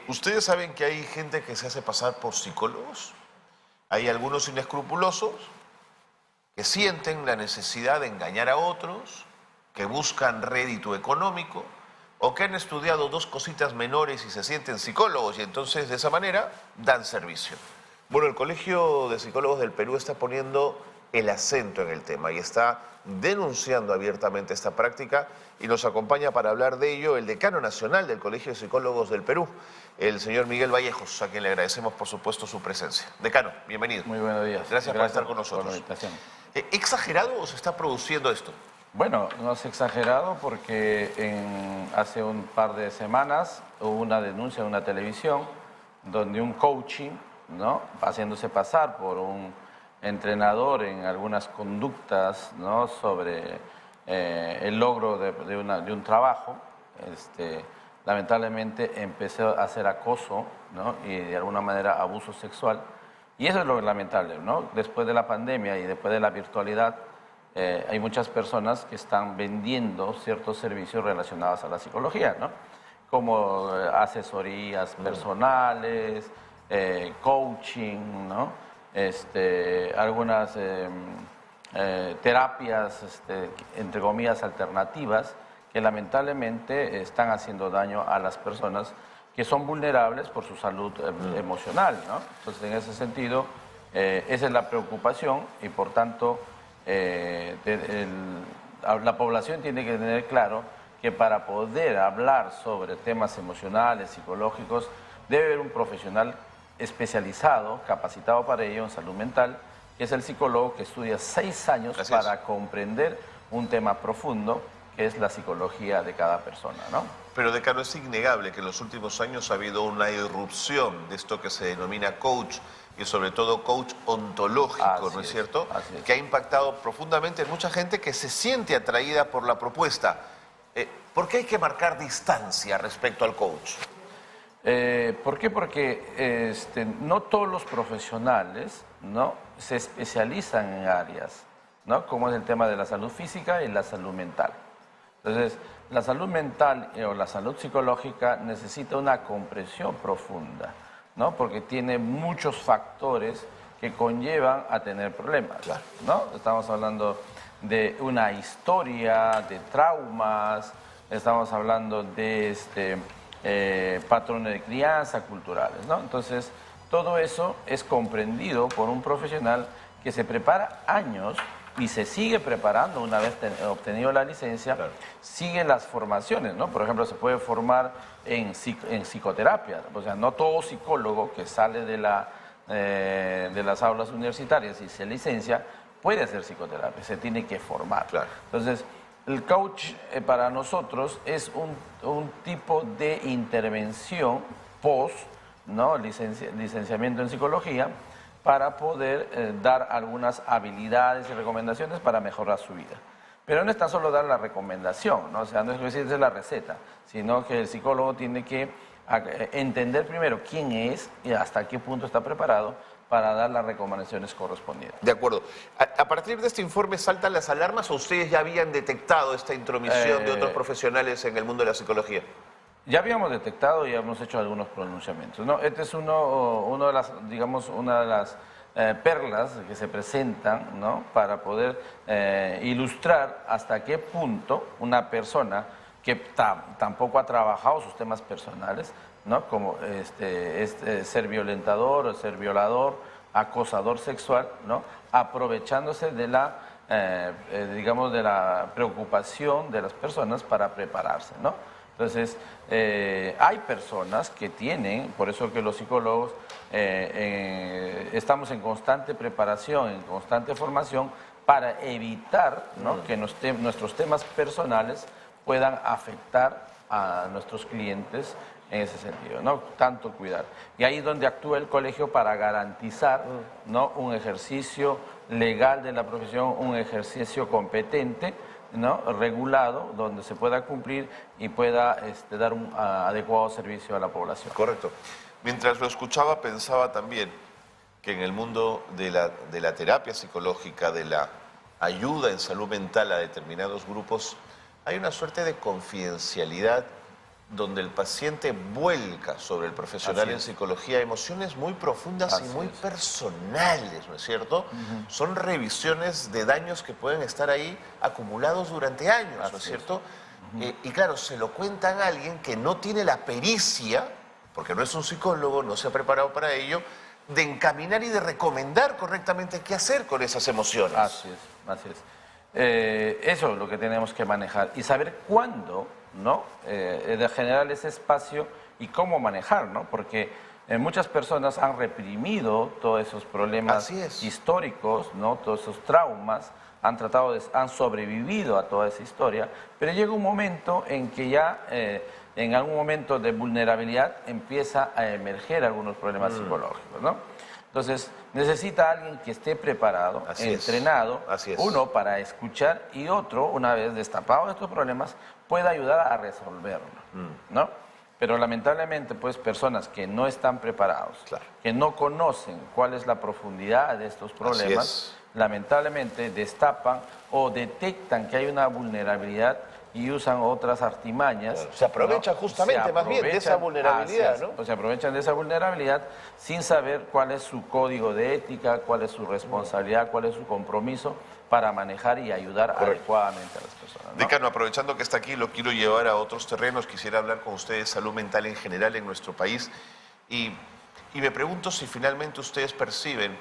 Ustedes saben que hay gente que se hace pasar por psicólogos. Hay algunos inescrupulosos que sienten la necesidad de engañar a otros, que buscan rédito económico o que han estudiado dos cositas menores y se sienten psicólogos y entonces de esa manera dan servicio. Bueno, el Colegio de Psicólogos del Perú está poniendo el acento en el tema y está denunciando abiertamente esta práctica y nos acompaña para hablar de ello el decano nacional del Colegio de Psicólogos del Perú, el señor Miguel Vallejos, a quien le agradecemos por supuesto su presencia. Decano, bienvenido. Muy buenos días. Gracias por estar con nosotros. Por la invitación. ¿Exagerado o se está produciendo esto? Bueno, no es exagerado porque hace un par de semanas hubo una denuncia en una televisión donde un coaching, ¿no?, haciéndose pasar por un entrenador en algunas conductas, ¿no?, sobre el logro de un trabajo, lamentablemente empezó a hacer acoso, ¿no?, y de alguna manera abuso sexual. Y eso es lo lamentable, ¿no? Después de la pandemia y después de la virtualidad, hay muchas personas que están vendiendo ciertos servicios relacionados a la psicología, ¿no?, como asesorías personales, coaching, ¿no?, algunas terapias, entre comillas, alternativas, que lamentablemente están haciendo daño a las personas que son vulnerables por su salud emocional, ¿no? Entonces, en ese sentido, esa es la preocupación y, por tanto, la población tiene que tener claro que para poder hablar sobre temas emocionales, psicológicos, debe haber un profesional especializado, capacitado para ello en salud mental, que es el psicólogo que estudia 6 años para comprender un tema profundo, que es la psicología de cada persona, ¿no? Pero, decano, es innegable que en los últimos años ha habido una irrupción de esto que se denomina coach y sobre todo coach ontológico, ¿no es cierto? Así es. Que ha impactado profundamente en mucha gente que se siente atraída por la propuesta. ¿Por qué hay que marcar distancia respecto al coach? ¿Por qué? Porque no todos los profesionales, ¿no?, se especializan en áreas, ¿no?, como es el tema de la salud física y la salud mental. Entonces, la salud mental o la salud psicológica necesita una comprensión profunda, ¿no?, porque tiene muchos factores que conllevan a tener problemas, ¿no? Estamos hablando de una historia, de traumas, estamos hablando de patrones de crianza culturales, ¿no? Entonces, todo eso es comprendido por un profesional que se prepara años y se sigue preparando una vez obtenido la licencia, sigue las formaciones, ¿no? Por ejemplo, se puede formar en psicoterapia, o sea, no todo psicólogo que sale de las aulas universitarias y se licencia puede hacer psicoterapia, se tiene que formar. Entonces, el coach para nosotros es un tipo de intervención post, ¿no?, licenciamiento en psicología, para poder dar algunas habilidades y recomendaciones para mejorar su vida. Pero no es tan solo dar la recomendación, ¿no? O sea, no es decir, esa es la receta, sino que el psicólogo tiene que entender primero quién es y hasta qué punto está preparado para dar las recomendaciones correspondientes. De acuerdo. ¿A partir de este informe saltan las alarmas o ustedes ya habían detectado esta intromisión de otros profesionales en el mundo de la psicología? Ya habíamos detectado y hemos hecho algunos pronunciamientos, ¿no? Este es una de las perlas que se presentan, ¿no?, para poder ilustrar hasta qué punto una persona que tampoco ha trabajado sus temas personales, ¿no?, como ser violentador o ser violador, acosador sexual, ¿no?, aprovechándose de la preocupación de las personas para prepararse, ¿no? Entonces, hay personas que tienen, por eso que los psicólogos estamos en constante preparación, en constante formación, para evitar, ¿no?, que nuestros temas personales puedan afectar a nuestros clientes en ese sentido, ¿no? Tanto cuidar. Y ahí es donde actúa el colegio para garantizar, ¿no?, un ejercicio legal de la profesión, un ejercicio competente, ¿no?, regulado, donde se pueda cumplir y pueda dar un adecuado servicio a la población. Correcto. Mientras lo escuchaba, pensaba también que en el mundo de la terapia psicológica, de la ayuda en salud mental a determinados grupos, hay una suerte de confidencialidad donde el paciente vuelca sobre el profesional en psicología emociones muy profundas y muy personales, ¿no es cierto? Son revisiones de daños que pueden estar ahí acumulados durante años, ¿no es cierto? Y claro, se lo cuentan a alguien que no tiene la pericia, porque no es un psicólogo, no se ha preparado para ello, de encaminar y de recomendar correctamente qué hacer con esas emociones. Así es, así es. Eso es lo que tenemos que manejar y saber cuándo, ¿no? De generar ese espacio y cómo manejar, ¿no? Porque muchas personas han reprimido todos esos problemas históricos, ¿no? Todos esos traumas, han sobrevivido a toda esa historia, pero llega un momento en que ya, en algún momento de vulnerabilidad, empieza a emerger algunos problemas psicológicos, ¿no? Entonces, necesita alguien que esté preparado, entrenado, uno para escuchar y otro, una vez destapado estos problemas, pueda ayudar a resolverlo, ¿no? Pero lamentablemente, pues, personas que no están preparados, que no conocen cuál es la profundidad de estos problemas, lamentablemente destapan o detectan que hay una vulnerabilidad y usan otras artimañas. Claro, se aprovechan justamente más bien de esa vulnerabilidad, ¿no? O se aprovechan de esa vulnerabilidad sin saber cuál es su código de ética, cuál es su responsabilidad, cuál es su compromiso para manejar y ayudar adecuadamente a las personas, ¿no? Decano, aprovechando que está aquí, lo quiero llevar a otros terrenos. Quisiera hablar con ustedes de salud mental en general en nuestro país. Y me pregunto si finalmente ustedes perciben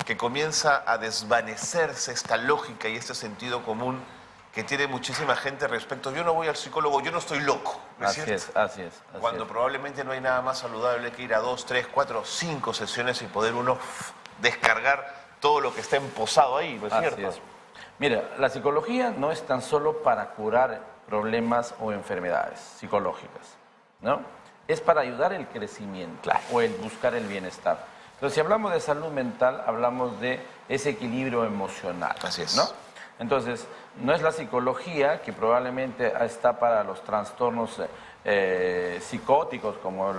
que comienza a desvanecerse esta lógica y este sentido común que tiene muchísima gente respecto, yo no voy al psicólogo, yo no estoy loco, ¿no es cierto? Así es. Cuando probablemente no hay nada más saludable que ir a 2, 3, 4, 5 sesiones y poder uno descargar todo lo que está emposado ahí, ¿no es cierto? Así es. Mira, la psicología no es tan solo para curar problemas o enfermedades psicológicas, ¿no? Es para ayudar el crecimiento o el buscar el bienestar. Entonces, si hablamos de salud mental, hablamos de ese equilibrio emocional, ¿no? Entonces, no es la psicología que probablemente está para los trastornos psicóticos, como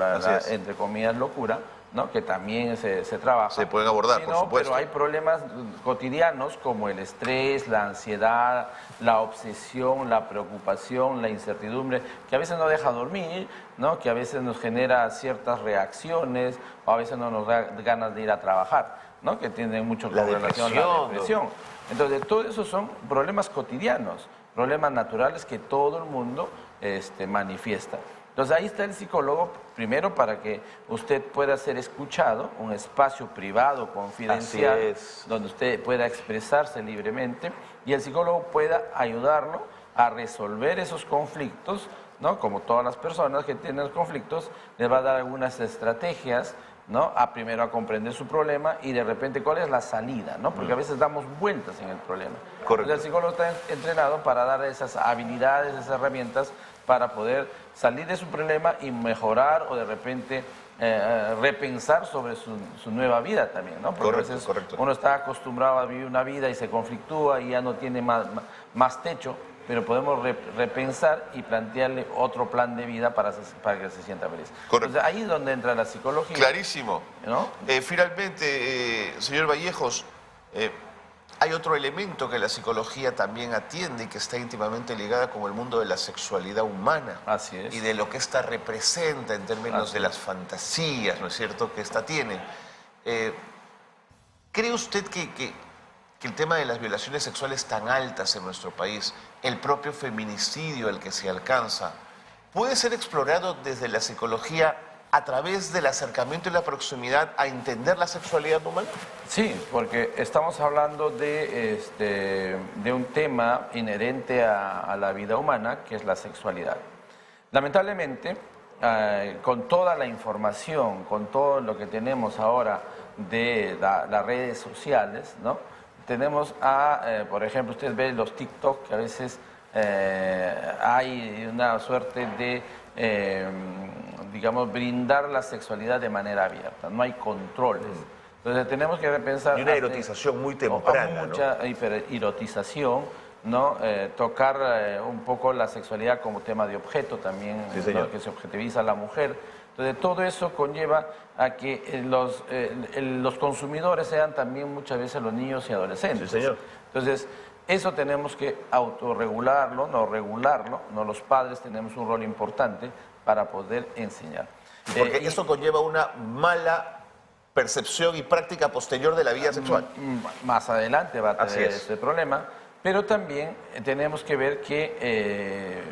entre comillas, locura, ¿no? Que también se trabaja. Se pueden abordar, por supuesto. Pero hay problemas cotidianos como el estrés, la ansiedad, la obsesión, la preocupación, la incertidumbre, que a veces no deja dormir, ¿no? Que a veces nos genera ciertas reacciones o a veces no nos da ganas de ir a trabajar, ¿no? Que tienen mucho con relación a la depresión. Entonces, todo eso son problemas cotidianos, problemas naturales que todo el mundo manifiesta. Entonces, ahí está el psicólogo, primero para que usted pueda ser escuchado, un espacio privado, confidencial, donde usted pueda expresarse libremente y el psicólogo pueda ayudarlo a resolver esos conflictos, ¿no? Como todas las personas que tienen conflictos, les va a dar algunas estrategias, ¿no? Primero a comprender su problema y de repente cuál es la salida, ¿no? Porque a veces damos vueltas en el problema. Entonces, el psicólogo está entrenado para dar esas habilidades, esas herramientas para poder salir de su problema y mejorar o de repente repensar sobre su nueva vida también, ¿no? Porque a veces uno está acostumbrado a vivir una vida y se conflictúa y ya no tiene más techo, pero podemos repensar y plantearle otro plan de vida para que se sienta feliz. Entonces, ahí es donde entra la psicología. Clarísimo. ¿No? Finalmente, señor Vallejos, hay otro elemento que la psicología también atiende y que está íntimamente ligada con el mundo de la sexualidad humana. Así es. Y de lo que ésta representa en términos de las fantasías, ¿no es cierto?, que ésta tiene. ¿Cree usted que el tema de las violaciones sexuales tan altas en nuestro país, el propio feminicidio al que se alcanza, puede ser explorado desde la psicología a través del acercamiento y la proximidad a entender la sexualidad humana? Sí, porque estamos hablando de un tema inherente a la vida humana, que es la sexualidad. Lamentablemente, con toda la información, con todo lo que tenemos ahora de las redes sociales, ¿no? Tenemos por ejemplo, usted ve los TikTok, que a veces hay una suerte de, digamos, brindar la sexualidad de manera abierta, no hay controles. Entonces tenemos que repensar... Y una erotización muy temprana, mucha erotización, ¿no? Tocar un poco la sexualidad como tema de objeto también, ¿no? Que se objetiviza a la mujer. Entonces todo eso conlleva a que los consumidores sean también muchas veces los niños y adolescentes. Sí, señor. Entonces Eso tenemos que autorregularlo, no regularlo, no, los padres tenemos un rol importante para poder enseñar. Porque eso conlleva una mala percepción y práctica posterior de la vida sexual. Más adelante va a Así tener es. este problema, pero también tenemos que ver que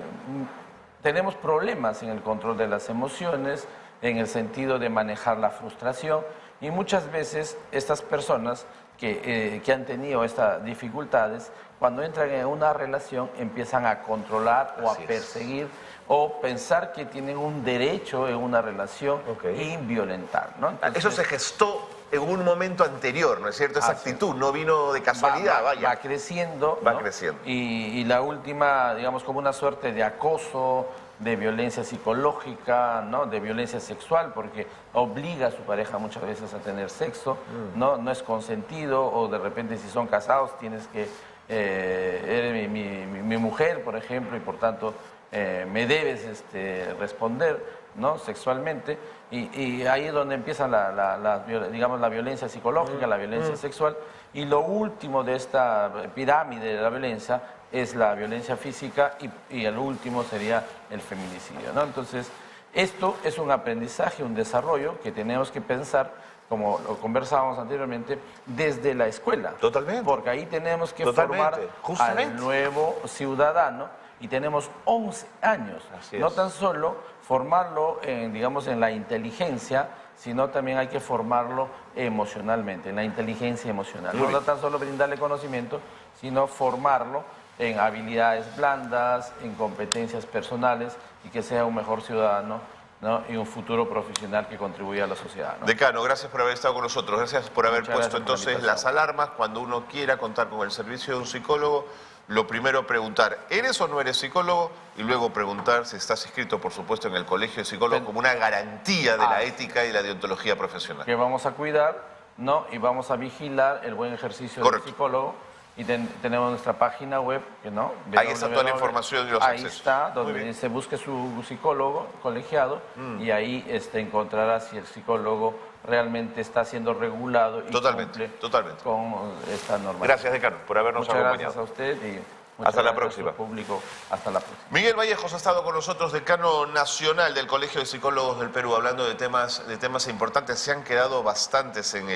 tenemos problemas en el control de las emociones, en el sentido de manejar la frustración, y muchas veces estas personas que han tenido estas dificultades, cuando entran en una relación empiezan a controlar o a Así es. perseguir o pensar que tienen un derecho en una relación y violentar, ¿no? Entonces, Eso se gestó en un momento anterior, ¿no es cierto? Esa actitud no vino de casualidad, vaya. va creciendo. Va ¿no? creciendo. Y la última, digamos, como una suerte de acoso, de violencia psicológica, ¿no? De violencia sexual, porque obliga a su pareja muchas veces a tener sexo, ¿no? No es consentido, o de repente si son casados tienes que, eres mi mujer, por ejemplo, y por tanto me debes responder, ¿no? Sexualmente, y ahí es donde empieza digamos, la violencia psicológica, la violencia sexual, y lo último de esta pirámide de la violencia es la violencia física, y el último sería el feminicidio, ¿no? Entonces, esto es un aprendizaje, un desarrollo que tenemos que pensar, como lo conversábamos anteriormente, desde la escuela. Totalmente. Porque ahí tenemos que Totalmente. formar Justamente. al nuevo ciudadano, y tenemos 11 años. Así No es. tan solo formarlo digamos, en la inteligencia, sino también hay que formarlo emocionalmente, en la inteligencia emocional. Muy No tan solo brindarle conocimiento, sino formarlo en habilidades blandas, en competencias personales, y que sea un mejor ciudadano, ¿no? Y un futuro profesional que contribuya a la sociedad, ¿no? Decano, gracias por haber estado con nosotros. Gracias por haber Muchas puesto gracias por la entonces invitación. las alarmas. Cuando uno quiera contar con el servicio de un psicólogo, lo primero preguntar, ¿eres o no eres psicólogo? Y luego preguntar si estás inscrito, por supuesto, en el Colegio de Psicólogos como una garantía de la ética y la deontología profesional. Que vamos a cuidar, ¿no? Y vamos a vigilar el buen ejercicio Correcto. del psicólogo. Y tenemos nuestra página web, ¿no? Ahí está toda la información y los Ahí accesos. está, Muy donde bien. se busque su psicólogo colegiado, y ahí encontrará si el psicólogo realmente está siendo regulado y Totalmente, cumple totalmente. con esta norma. Gracias, decano, por habernos Muchas acompañado. gracias a usted y muchas Hasta la gracias próxima. a su público. Hasta la próxima. Miguel Vallejos ha estado con nosotros, decano nacional del Colegio de Psicólogos del Perú, hablando de temas importantes. Se han quedado bastantes en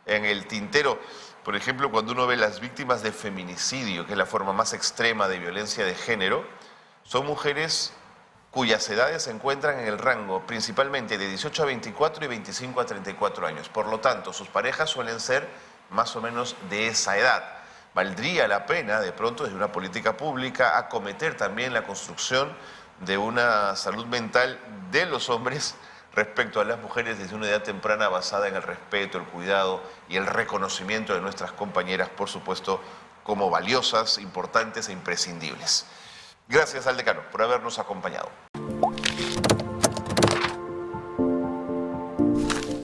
el tintero. Por ejemplo, cuando uno ve las víctimas de feminicidio, que es la forma más extrema de violencia de género, son mujeres cuyas edades se encuentran en el rango principalmente de 18 a 24 y 25 a 34 años. Por lo tanto, sus parejas suelen ser más o menos de esa edad. Valdría la pena, de pronto, desde una política pública, acometer también la construcción de una salud mental de los hombres respecto a las mujeres desde una edad temprana, basada en el respeto, el cuidado y el reconocimiento de nuestras compañeras, por supuesto, como valiosas, importantes e imprescindibles. Gracias al decano por habernos acompañado.